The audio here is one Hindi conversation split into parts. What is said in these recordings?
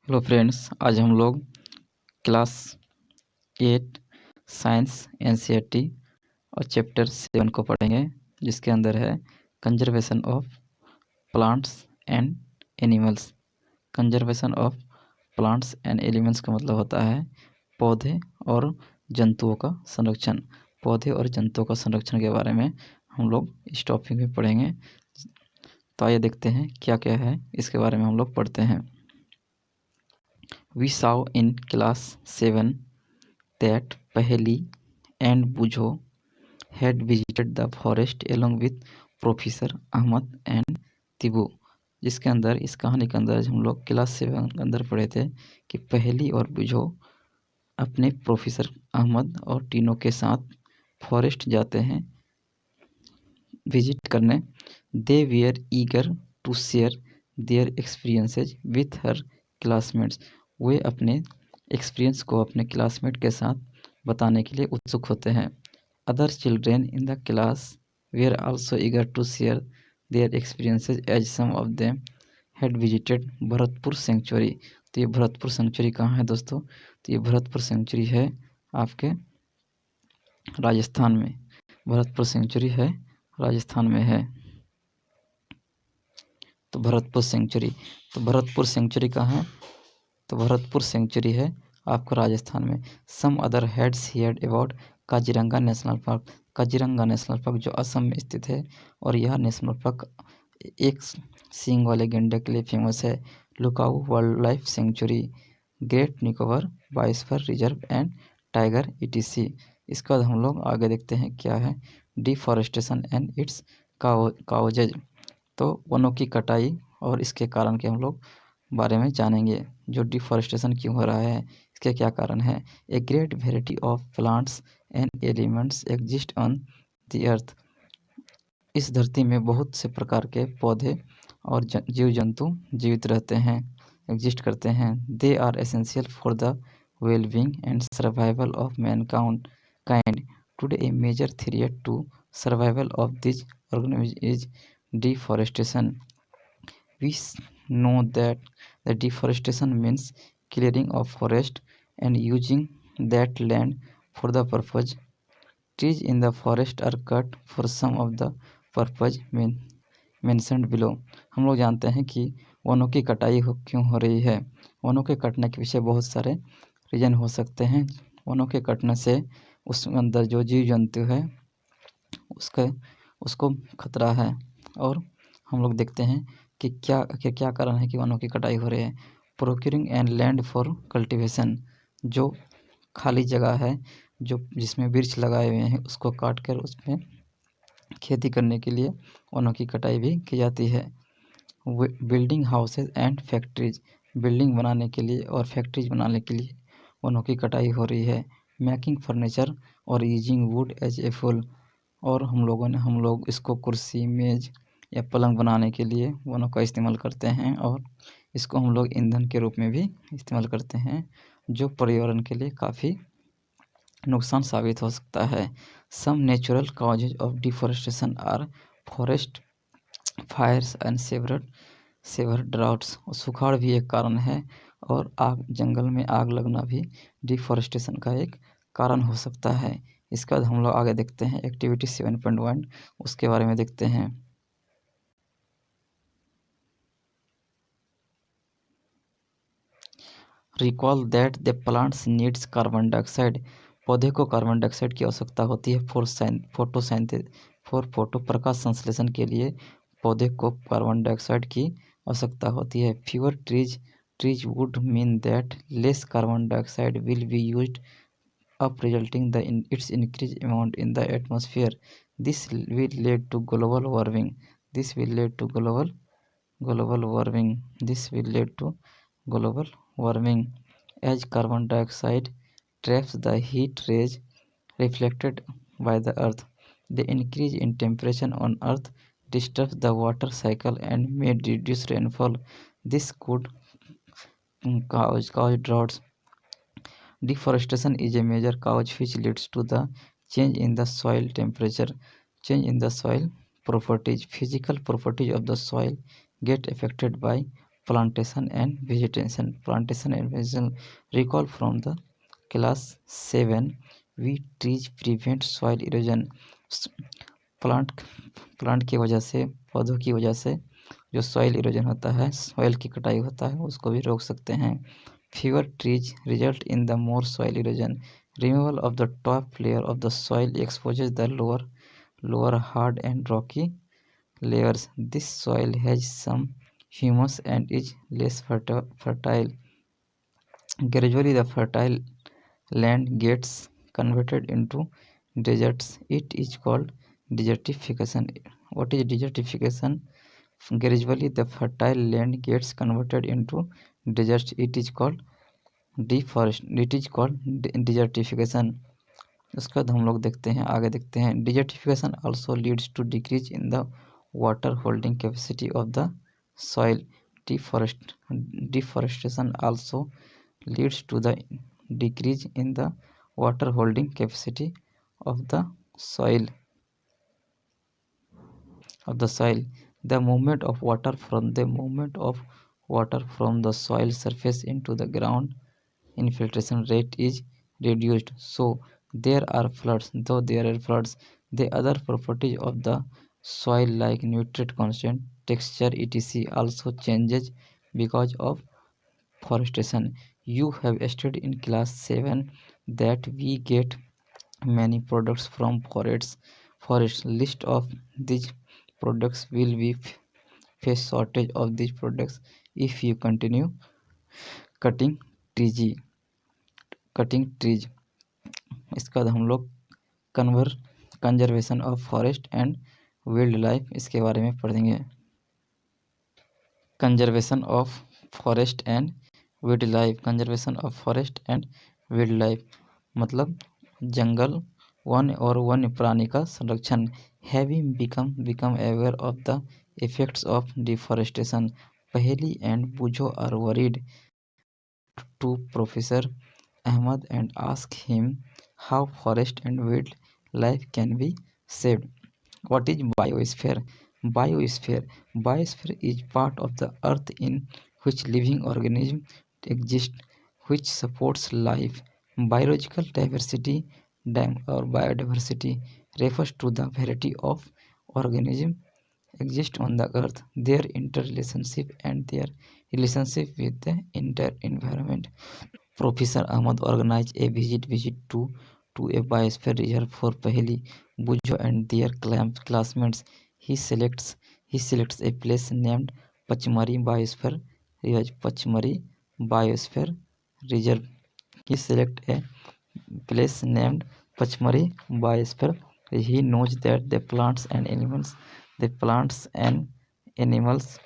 हेलो फ्रेंड्स, आज हम लोग क्लास 8 साइंस एनसीईआरटी और चैप्टर 7 को पढ़ेंगे, जिसके अंदर है conservation of plants and animals. Conservation of plants and animals का मतलब होता है पौधे और जंतुओं का संरक्षण। पौधे और जंतुओं का संरक्षण के बारे में हम लोग इस टॉपिक में पढ़ेंगे। तो आइए देखते हैं क्या क्या है, इसके बारे में हम लोग पढ़ते हैं। We saw in class 7 that Paheli and Bujo had visited the forest along with Professor Ahmad and Tibu। जिसके अंदर इस कहानी के अंदर हम लोग क्लास 7 के अंदर पढ़े थे कि पहेली और बुझो अपने प्रोफेसर अहमद और टीनो के साथ फॉरेस्ट जाते हैं विजिट करने। They were eager to share their experiences with her classmates. वे अपने एक्सपीरियंस को अपने क्लासमेट के साथ बताने के लिए उत्सुक होते हैं। Other children in the class were also eager to share their experiences as some of them had visited Bharatpur sanctuary. तो ये भरतपुर सेंचुरी कहाँ है दोस्तों? तो ये भरतपुर सेंचुरी है आपके राजस्थान में। भरतपुर सेंचुरी है राजस्थान में है। तो भरतपुर सेंचुरी कहाँ है? तो भरतपुर सेंचुरी है आपका राजस्थान में। Some other heads heard about Kaziranga national park. Kaziranga national park जो असम में स्थित है, और यह नेशनल पार्क एक सींग वाले गेंडे के लिए फेमस है। लुकाऊ wild life sanctuary, great Nicobar biosphere reserve and tiger ETC. इसके बाद हम लोग आगे देखते हैं क्या है डिफॉरेस्टेशन एंड इट्स काउजेज। तो वनों की कटाई और इसके कारण के हम लोग बारे में जानेंगे। जो डिफॉरेस्टेशन क्यों हो रहा है, इसके क्या कारण है। A great variety of plants and elements exist on the earth. इस धरती में बहुत से प्रकार के पौधे और जीव जंतु जीवित रहते हैं, एग्जिस्ट करते हैं। They are essential for the wellbeing and survival of mankind. Today a major threat to survival of this organism is deforestation. We know that the deforestation means clearing of forest and using that land for the purpose. Trees in the forest are cut for some of the purpose mentioned below। हम लोग जानते हैं कि वनों की कटाई क्यों हो रही है। वनों के कटने के पीछे बहुत सारे रीजन हो सकते हैं। वनों के कटने से उस अंदर जो जीव जंतु है उसको खतरा है। और हम लोग देखते हैं कि क्या कारण है कि वनों की कटाई हो रही है। Procuring and land for cultivation, जो खाली जगह है जो जिसमें वृक्ष लगाए हुए हैं उसको काट कर उसमें खेती करने के लिए वनों की कटाई भी की जाती है। Building houses and factories, building बनाने के लिए और फैक्ट्रीज बनाने के लिए वनों की कटाई हो रही है। मेकिंग फर्नीचर और using wood as a fuel, और हम लोग इसको कुर्सी मेज या पलंग बनाने के लिए वनों का इस्तेमाल करते हैं, और इसको हम लोग ईंधन के रूप में भी इस्तेमाल करते हैं, जो पर्यावरण के लिए काफ़ी नुकसान साबित हो सकता है। Some natural causes of deforestation are forest fires and severe droughts. सुखाड़ भी एक कारण है, और जंगल में आग लगना भी डिफॉरेस्टेशन का एक कारण हो सकता है। इसके बाद हम लोग आगे देखते हैं एक्टिविटी 7.1, उसके बारे में देखते हैं। Recall that the plants needs carbon dioxide. पौधे को कार्बन डाइऑक्साइड की आवश्यकता होती है फॉर फोटो प्रकाश संश्लेषण के लिए पौधे को कार्बन डाइऑक्साइड की आवश्यकता होती है। Fewer trees would mean that less carbon dioxide will be used up, resulting its increased amount in the atmosphere. This will lead to global warming. This will lead to global warming as carbon dioxide traps the heat rays reflected by the earth. The increase in temperature on earth disturbs the water cycle and may reduce rainfall. This could cause droughts. Deforestation is a major cause which leads to the change in the soil temperature, change in the soil properties. Physical properties of the soil get affected by plantation and vegetation. Recall from the class 7, we trees prevent soil erosion. Plant plant की वजह से, पौधों की वजह से जो सॉइल इरोजन होता है, सॉइल की कटाई होता है, उसको भी रोक सकते हैं। Fewer trees result in the more soil erosion. Removal of the top layer of the soil exposes the lower hard and rocky layers. This soil has some humus and is less fertile. Gradually, the fertile land gets converted into deserts. It is called desertification. What is desertification? Gradually, the fertile land gets converted into deserts. It is called desertification. उसके बाद हम लोग देखते हैं, आगे देखते हैं, desertification also leads to decrease in the water holding capacity of the soil. Deforestation also leads to the decrease in the water holding capacity of the soil. The movement of water from the soil surface into the ground, infiltration rate is reduced, so there are floods. The other properties of the soil like nutrient content, texture, etc. also changes because of forestation. You have studied in class 7 that we get many products from forests. List of these products will be face shortage of these products if you continue cutting trees. इसके बाद हम लोग conservation of forest and wildlife, इसके बारे में पढ़ेंगे। Conservation of forest and wildlife मतलब जंगल, वन और वन्य प्राणी का संरक्षण। Having become aware of the effects of deforestation, Paheli and Boojho are worried to professor Ahmad and ask him how forest and wildlife can be saved. What is biosphere? Biosphere is part of the earth in which living organisms exist, which supports life. Biological diversity or biodiversity refers to the variety of organisms exist on the earth, their interrelationship and their relationship with the entire environment. Professor Ahmad organized a visit to a biosphere reserve for Paheli, Bujo and their classmates. He selects a place named Pachmari Biosphere Reserve. He selects a place named Pachmari Biosphere. He knows that the plants and animals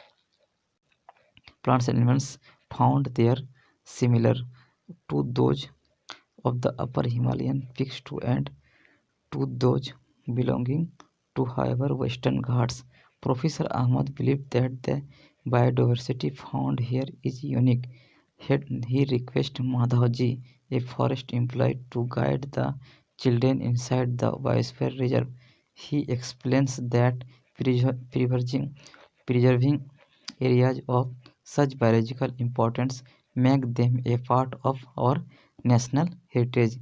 found there similar to those of the upper Himalayan peaks and to those belonging to higher Western Ghats. Professor Ahmad believed that the biodiversity found here is unique. He requested Madhavji, a forest employee, to guide the children inside the biosphere reserve. He explains that preserving areas of such biological importance make them a part of our national heritage.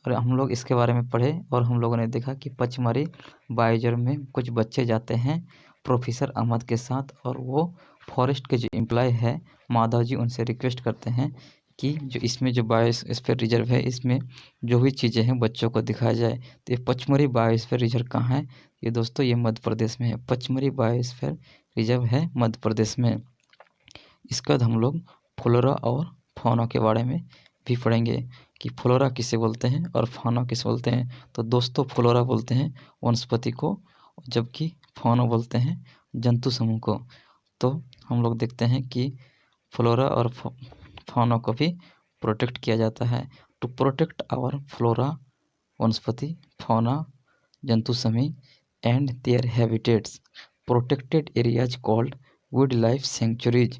और हम लोग इसके बारे में पढ़े और हम लोगों ने देखा कि पचमढ़ी बायोरिजर्व में कुछ बच्चे जाते हैं प्रोफेसर अहमद के साथ, और वो फॉरेस्ट के जो एम्प्लॉय है माधव जी, उनसे रिक्वेस्ट करते हैं कि जो इसमें जो बायोस्फीयर रिजर्व है, इसमें जो भी चीज़ें हैं बच्चों को दिखाया जाए। तो ये पचमढ़ी बायोस्फीयर रिजर्व कहाँ है? ये दोस्तों ये मध्य प्रदेश में है। पचमढ़ी बायोस्फीयर रिजर्व है मध्य प्रदेश में। इसके बाद हम लोग फ्लोरा और फौना के बारे में भी पढ़ेंगे कि फ्लोरा किसे बोलते हैं और फौना किसे बोलते हैं। तो दोस्तों फ्लोरा बोलते हैं वनस्पति को, जबकि फौना बोलते हैं जंतु समूह को। तो हम लोग देखते हैं कि फ्लोरा और फौना को भी प्रोटेक्ट किया जाता है। टू प्रोटेक्ट आवर फ्लोरा वनस्पति, फौना, जंतु समूह and there habitats, protected areas called wild life sanctuaries,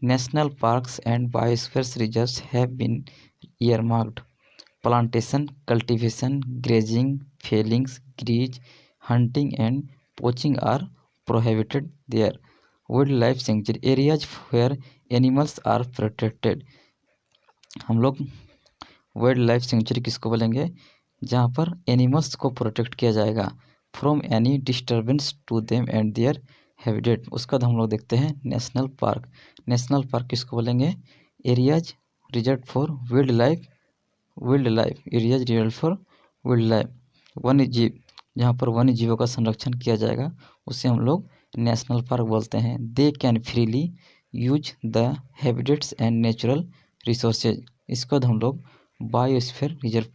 national parks and biosphere reserves have been earmarked. Plantation, cultivation, grazing, felling, grease, hunting and poaching are prohibited there. Wild life sanctuary areas where animals are protected. हम लोग वाइल्ड लाइफ सेंचुरी किसको बोलेंगे? जहाँ पर एनिमल्स को प्रोटेक्ट किया जाएगा from any disturbance to them and their habitat. उसका हम लोग देखते हैं नेशनल पार्क। नेशनल पार्क किसको बोलेंगे? Areas reserve for wild life, areas reserve for wild life, वन्य जीव, जहाँ पर वन्य जीवों का संरक्षण किया जाएगा उसे हम लोग नेशनल पार्क बोलते हैं। They can freely use the habitats and natural resources. इसको हम लोग बायोस्फीयर रिजर्व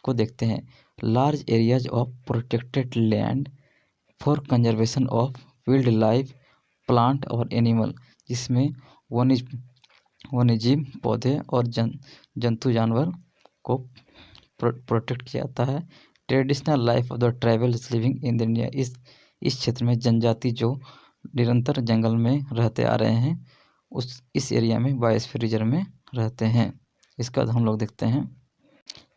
को देखते हैं। Large areas of protected land for conservation of wild life plant और एनिमल, जिसमें वन्यजीव पौधे और जंतु जानवर को प्रोटेक्ट किया जाता है। Traditional life of the tribal living in the India. इस क्षेत्र में जनजाति जो निरंतर जंगल में रहते आ रहे हैं इस एरिया में बायोस्फीयर रिजर्व में रहते हैं। इसका हम लोग देखते हैं।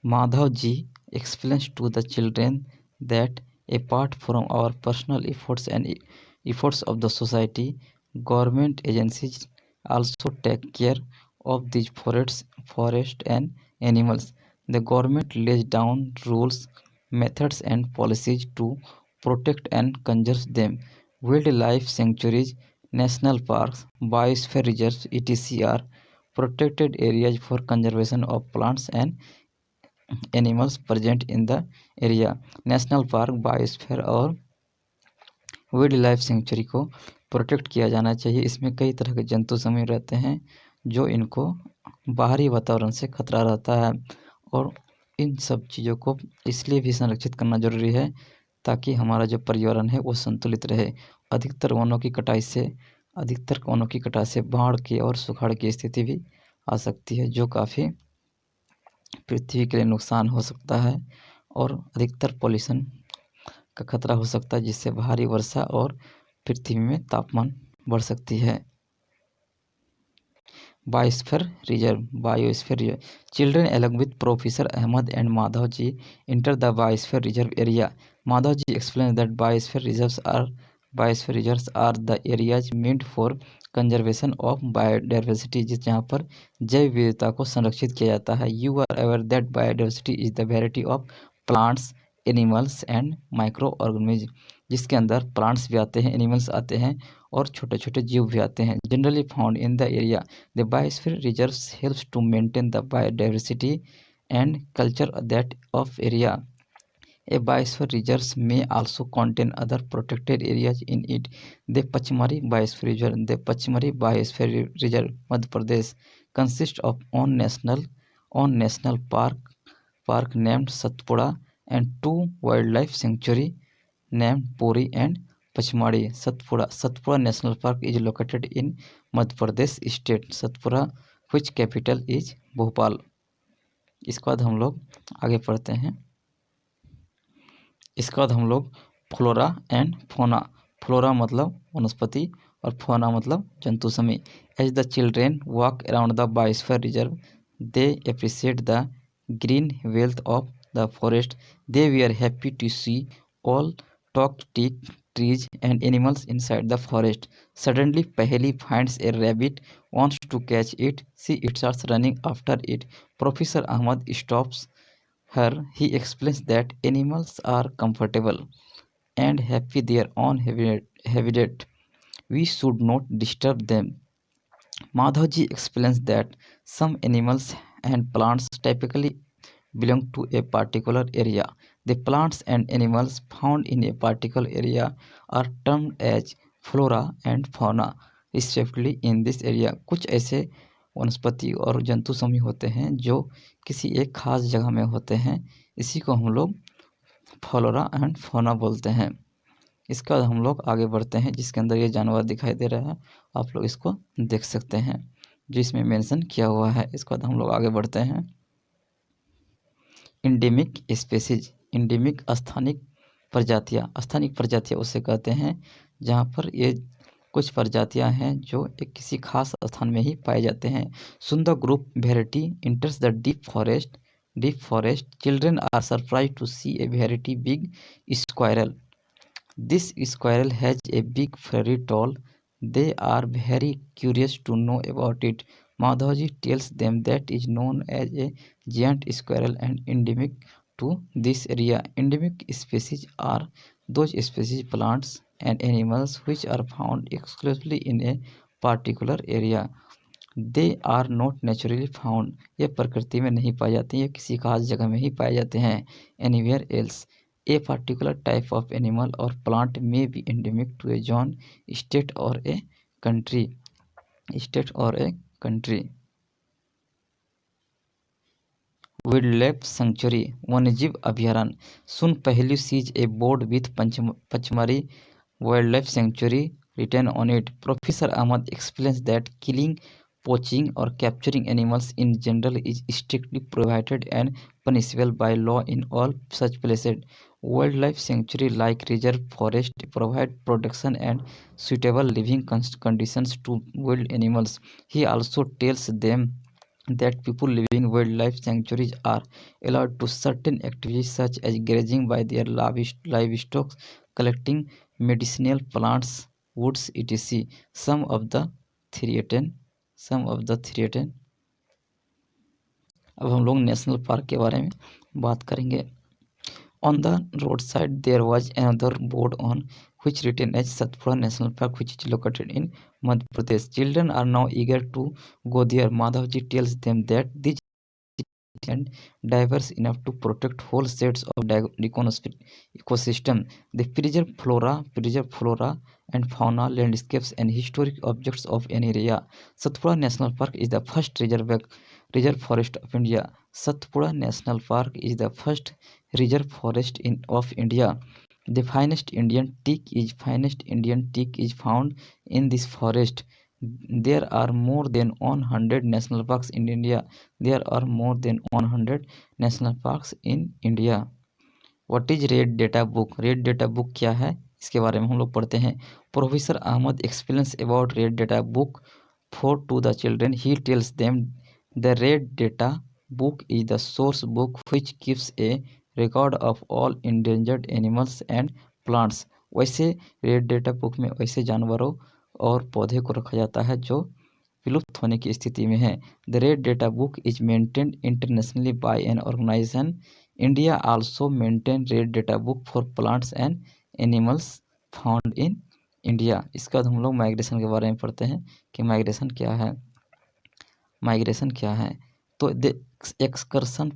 Madhav ji explains to the children that apart from our personal efforts and efforts of the society, government agencies also take care of these forests and animals. The government lays down rules, methods and policies to protect and conserve them. Wildlife sanctuaries, national parks, biosphere reserves, etc. are protected areas for conservation of plants and animals present in the area. National park, biosphere और वाइल्ड लाइफ सेंचुरी को प्रोटेक्ट किया जाना चाहिए। इसमें कई तरह के जंतु समूह रहते हैं जो इनको बाहरी वातावरण से खतरा रहता है और इन सब चीज़ों को इसलिए भी संरक्षित करना जरूरी है ताकि हमारा जो पर्यावरण है वो संतुलित रहे। अधिकतर वनों की कटाई से बाढ़ की और सुखाड़ की स्थिति भी आ सकती है जो काफ़ी पृथ्वी के लिए नुकसान हो सकता है और अधिकतर पॉल्यूशन का खतरा हो सकता है जिससे भारी वर्षा और पृथ्वी में तापमान बढ़ सकती है। Biosphere reserve children along with professor Ahmad and Madhav ji enter the biosphere reserve area. Madhav ji explain that biosphere reserves are the areas meant for conservation of biodiversity, जिस जहाँ पर जैव विविधता को संरक्षित किया जाता है। You are aware that biodiversity is the variety of plants, animals and micro organism, जिसके अंदर प्लांट्स भी आते हैं, एनिमल्स आते हैं और छोटे छोटे जीव भी आते हैं। Generally found in the area, the biosphere reserves helps to maintain the biodiversity and culture that of area. A biosphere reserve may also contain other protected areas in it. The Pachmari Biosphere Reserve, Madhya Pradesh, consists of one national park named Satpura and two wildlife sanctuary named Puri and Pachmari. Satpura National Park is located in Madhya Pradesh state. Satpura, which capital is Bhopal. इसके बाद हम लोग आगे पढ़ते हैं। इसके बाद हम लोग फ्लोरा एंड फोना। फ्लोरा मतलब वनस्पति और फोना मतलब जंतु समूह। As the children walk around the biosphere reserve they appreciate the green wealth of the forest. They we are happy to see all टॉक्टिक trees and animals inside the forest. Suddenly Paheli finds a rabbit, wants to catch it. She starts running after it. Professor Ahmad stops her. He explains that animals are comfortable and happy their own habitat. We should not disturb them. Madhavji explains that some animals and plants typically belong to a particular area. The plants and animals found in a particular area are termed as flora and fauna respectively in this area. कुछ ऐसे वनस्पति और जंतु समूह होते हैं जो किसी एक खास जगह में होते हैं, इसी को हम लोग फ्लोरा एंड फौना बोलते हैं। इसके बाद हम लोग आगे बढ़ते हैं जिसके अंदर ये जानवर दिखाई दे रहा है, आप लोग इसको देख सकते हैं जो इसमें मेंशन किया हुआ है। इसके बाद हम लोग आगे बढ़ते हैं। इंडेमिक स्पेसीज, इंडेमिक स्थानिक प्रजातियाँ उसे कहते हैं जहाँ पर ये कुछ प्रजातियां हैं जो एक किसी खास स्थान में ही पाए जाते हैं। सुंदर group variety enters the deep forest. Children are surprise to see a variety big squirrel. This squirrel has a big furry tail They are very curious to know about it. Madhavji tells them that is known as a giant squirrel and endemic to this area. Endemic species are those species plants and animals which are found exclusively in a particular area. They are not naturally found, ये प्रकृति में नहीं पाए जाते, ये किसी खास जगह में ही पाए जाते हैं anywhere else. A particular type of animal or plant may be endemic to a zone, state or a country, state or a country. Wildlife sanctuary, वन्यजीव अभयारण्य। सुन पहलू sees a board with Pachmarhi wildlife sanctuary written on it. Professor Ahmad explains that killing, poaching, or capturing animals in general is strictly prohibited and punishable by law in all such places. Wildlife sanctuary like reserve forest provide protection and suitable living conditions to wild animals. He also tells them that people living in wildlife sanctuaries are allowed to certain activities such as grazing by their livestock, collecting medicinal plants, woods, etc. Some of the threatened। अब हम लोग नेशनल पार्क के बारे में बात करेंगे। On the roadside there was another board on which written as Satpura National Park, which is located in Madhya Pradesh. Children are now eager to go there. Madhavji tells them that these and diverse enough to protect whole sets of ecosystem. They preserve flora and fauna, landscapes, and historic objects of an area. Satpura National Park is the first reserve forest of India. Satpura National Park is the first reserve forest of India. The finest Indian teak is found in this forest. There are more than 100 national parks in India. There are more than 100 national parks in India. What is red data book? Red data book क्या है, इसके बारे में हम लोग पढ़ते हैं। Professor Ahmad explains about red data book for to the children. He tells them the red data book is the source book which keeps a record of all endangered animals and plants। वैसे रेड डेटा बुक में वैसे जानवरों और पौधे को रखा जाता है जो विलुप्त होने की स्थिति में है। The red data book is maintained internationally by an organisation. India also maintain red data book for plants and animals found in India. इसके बाद हम लोग माइग्रेशन के बारे में पढ़ते हैं कि माइग्रेशन क्या है। तो the excursion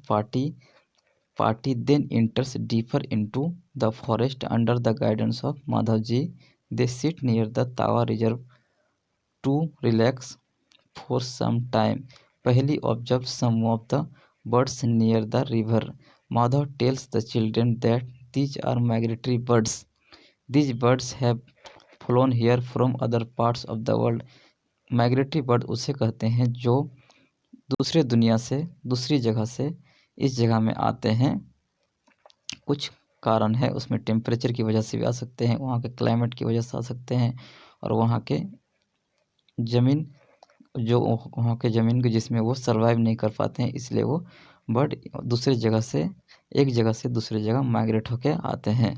party then enters deeper into the forest under the guidance of Madhavji. They sit near the Tawa Reserve to relax for some time. Paheli observes some of the birds near the river. Madhav tells the children that these are migratory birds. These birds have flown here from other parts of the world. Migratory bird उसे कहते हैं जो दूसरी जगह से इस जगह में आते हैं। कुछ कारण है उसमें, टेम्परेचर की वजह से भी आ सकते हैं, वहाँ के क्लाइमेट की वजह से आ सकते हैं, और वहाँ के ज़मीन को जिसमें वो सर्वाइव नहीं कर पाते हैं, इसलिए वो बर्ड एक जगह से दूसरी जगह माइग्रेट होकर आते हैं।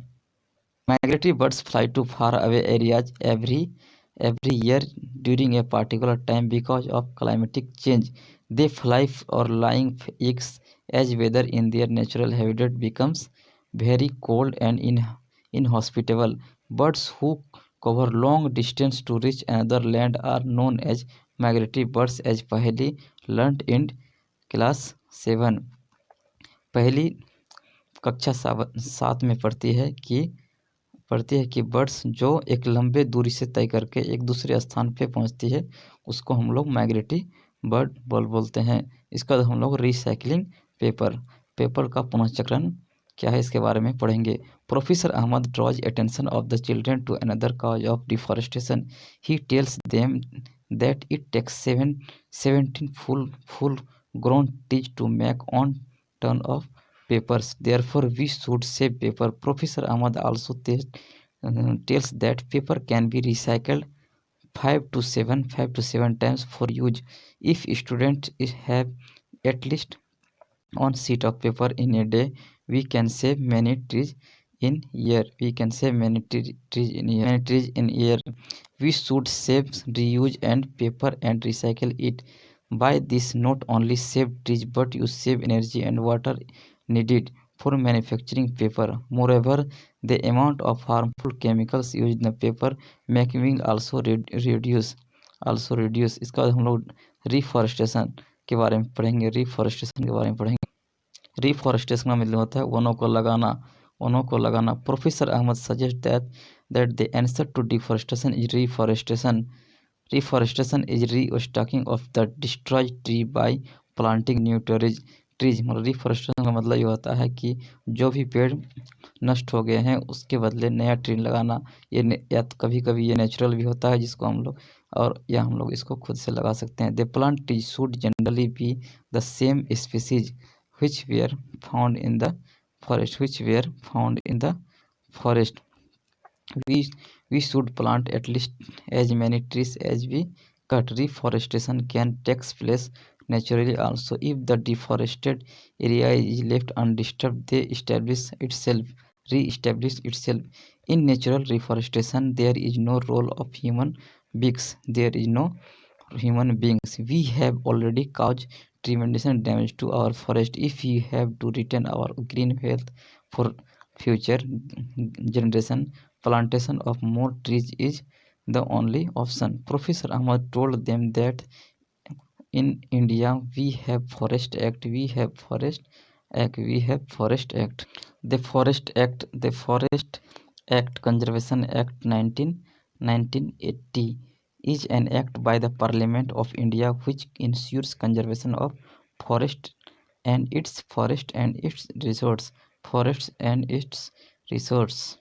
Migratory birds fly to far away areas every year during a particular time because of climatic change. They fly or laying eggs as weather in their natural habitat becomes very cold and inhospitable. Birds who cover long distance to reach another land are known as migratory birds, as Paheli learnt in class 7। पहली कक्षा 7 में पढ़ती है कि बर्ड्स जो एक लंबे दूरी से तय करके एक दूसरे स्थान पे पहुंचती है उसको हम लोग माइग्रेटरी बर्ड बोलते हैं। इसका हम लोग रिसाइकलिंग पेपर का पुनःचक्रण क्या है इसके बारे में पढ़ेंगे। Professor Ahmad draws attention of the children to another cause of deforestation. He tells them that it takes 17 full grown trees to make 1 ton of papers. Therefore, we should save paper. Professor Ahmad also tells that paper can be recycled 5 to 7 times for use. If students have at least 1 sheet of paper in a day, we can save many trees in year. We can save many trees in year. Many trees in year. We should save, reuse and paper and recycle it. By this, not only save trees but you save energy and water needed for manufacturing paper. Moreover, the amount of harmful chemicals used in the paper making also reduce. इसका बाद हम लोग रिफॉरेस्टेशन के बारे में पढ़ेंगे। रिफॉरेस्टेशन का मतलब होता है वनों को लगाना। Professor Ahmad suggest that the answer to deforestation is reforestation. Reforestation is restocking of the destroyed tree by planting new trees. मतलब रिफॉरेस्टेशन का मतलब ये होता है कि जो भी पेड़ नष्ट हो गए हैं उसके बदले नया ट्री लगाना। या तो कभी कभी ये नेचुरल भी होता है जिसको हम लोग या हम लोग इसको खुद से लगा सकते हैं। The plant tree should generally be the same species which were found in the forest. We should plant at least as many trees as we cut. Reforestation can take place naturally also. If the deforested area is left undisturbed, they re-establish itself. In natural reforestation, there is no role of human beings. We have already caused tremendous damage to our forest. If we have to retain our green health for future generation, plantation of more trees is the only option. Professor Ahmad told them that in India we have Forest Act. The Forest Act, Conservation Act 1980 is an act by the Parliament of India which ensures conservation of forest and its resource.